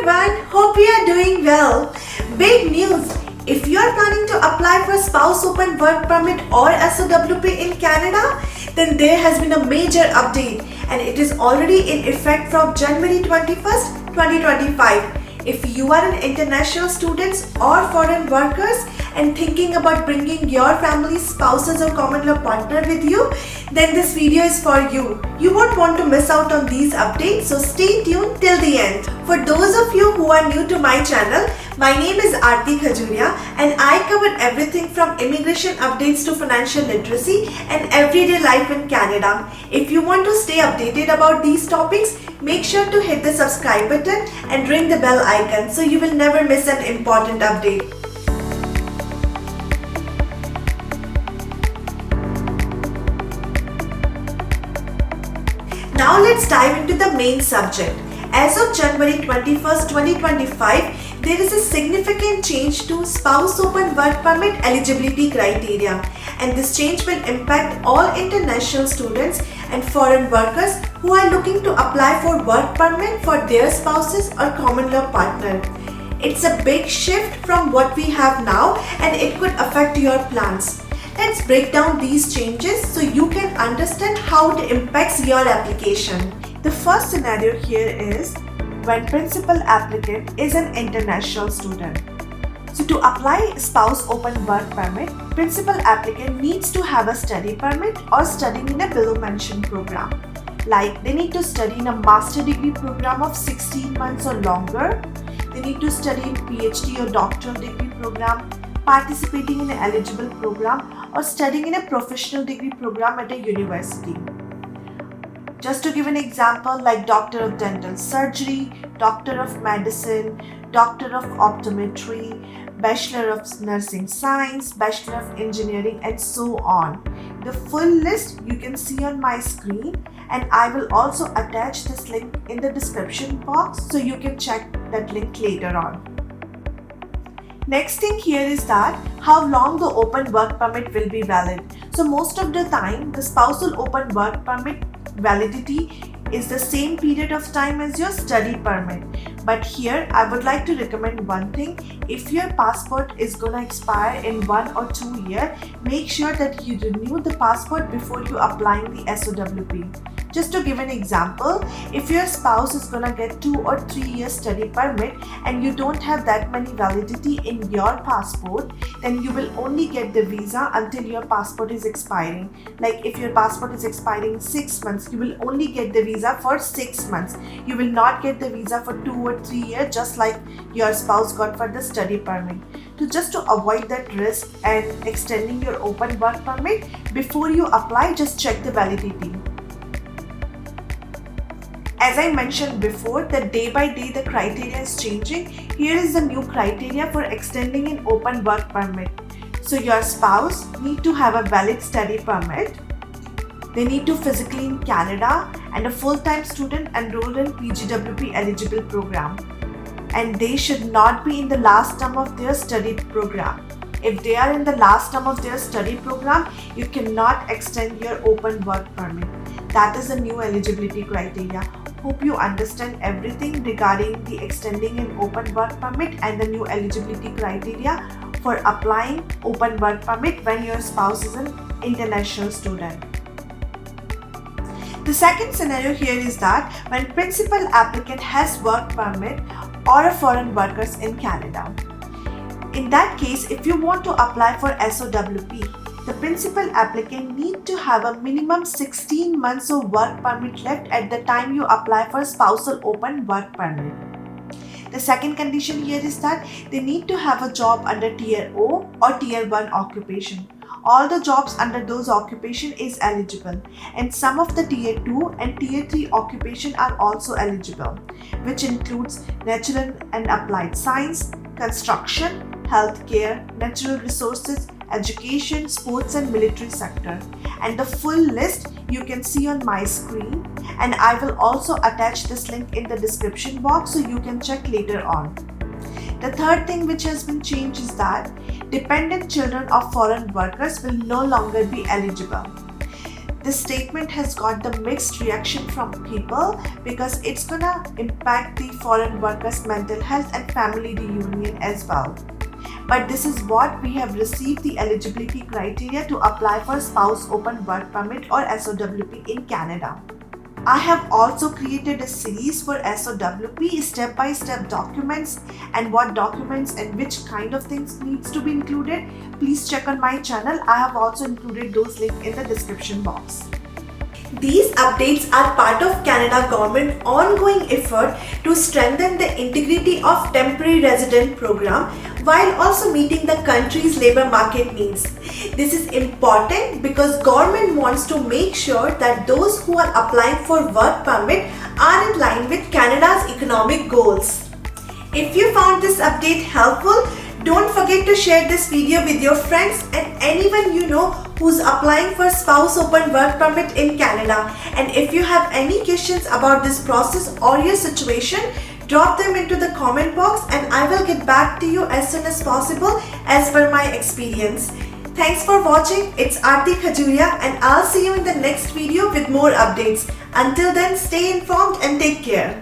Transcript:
everyone, hope you are doing well. Big news! If you are planning to apply for Spouse Open Work Permit or SOWP in Canada, then there has been a major update and it is already in effect from January 21st, 2025. If you are an international students or foreign workers and thinking about bringing your family, spouses or common law partner with you, then this video is for you. You won't want to miss out on these updates, so stay tuned till the end. For those of you who are new to my channel, my name is Aarti Khajuria and I cover everything from immigration updates to financial literacy and everyday life in Canada. If you want to stay updated about these topics, make sure to hit the subscribe button and ring the bell icon so you will never miss an important update. Now let's dive into the main subject. As of January 21st, 2025, there is a significant change to Spouse Open Work Permit eligibility criteria, and this change will impact all international students and foreign workers who are looking to apply for work permit for their spouses or common law partner. It's a big shift from what we have now and it could affect your plans. Let's break down these changes so you can understand how it impacts your application. The first scenario here is when principal applicant is an international student. So to apply Spouse Open Work Permit, principal applicant needs to have a study permit or studying in a below mentioned program. Like they need to study in a master degree program of 16 months or longer. They need to study in PhD or doctoral degree program, participating in an eligible program or studying in a professional degree program at a university. Just to give an example, like Doctor of Dental Surgery, Doctor of Medicine, Doctor of Optometry, Bachelor of Nursing Science, Bachelor of Engineering, and so on. The full list you can see on my screen, and I will also attach this link in the description box so you can check that link later on. Next thing here is that how long the open work permit will be valid. So most of the time, the spousal open work permit validity is the same period of time as your study permit. But here I would like to recommend one thing. If your passport is gonna expire in 1 or 2 years, make sure that you renew the passport before you applying the SOWP. Just to give an example, if your spouse is gonna get 2 or 3 years study permit and you don't have that many validity in your passport, then you will only get the visa until your passport is expiring. Like if your passport is expiring 6 months, you will only get the visa for 6 months. You will not get the visa for 2 or 3 years just like your spouse got for the study permit. So just to avoid that risk and extending your open work permit, before you apply, just check the validity. As I mentioned before, that day by day the criteria is changing. Here is the new criteria for extending an open work permit. So your spouse need to have a valid study permit. They need to physically in Canada and a full-time student enrolled in PGWP eligible program. And they should not be in the last term of their study program. If they are in the last term of their study program, you cannot extend your open work permit. That is the new eligibility criteria. Hope you understand everything regarding the extending an open work permit and the new eligibility criteria for applying open work permit when your spouse is an international student. The second scenario here is that when principal applicant has work permit or a foreign workers in Canada. In that case, if you want to apply for SOWP, the principal applicant need to have a minimum 16 months of work permit left at the time you apply for spousal open work permit. The second condition here is that they need to have a job under Tier O or Tier 1 occupation. All the jobs under those occupation is eligible, and some of the Tier 2 and Tier 3 occupation are also eligible, which includes natural and applied science, construction, healthcare, natural resources, education, sports and military sector. And the full list you can see on my screen, and I will also attach this link in the description box so you can check later on. The third thing which has been changed is that dependent children of foreign workers will no longer be eligible. This statement has got the mixed reaction from people because it's gonna impact the foreign workers' mental health and family reunion as well. But this is what we have received the eligibility criteria to apply for Spouse Open Work Permit or SOWP in Canada. I have also created a series for SOWP step-by-step documents and what documents and which kind of things needs to be included. Please check on my channel. I have also included those links in the description box. These updates are part of Canada government ongoing effort to strengthen the integrity of temporary resident program while also meeting the country's labor market needs. This is important because government wants to make sure that those who are applying for work permit are in line with Canada's economic goals. If you found this update helpful, don't forget to share this video with your friends and anyone you know who's applying for Spouse Open Work Permit in Canada. And if you have any questions about this process or your situation, drop them into the comment box and I will get back to you as soon as possible as per my experience. Thanks for watching. It's Aarti Khajuria and I'll see you in the next video with more updates. Until then, stay informed and take care.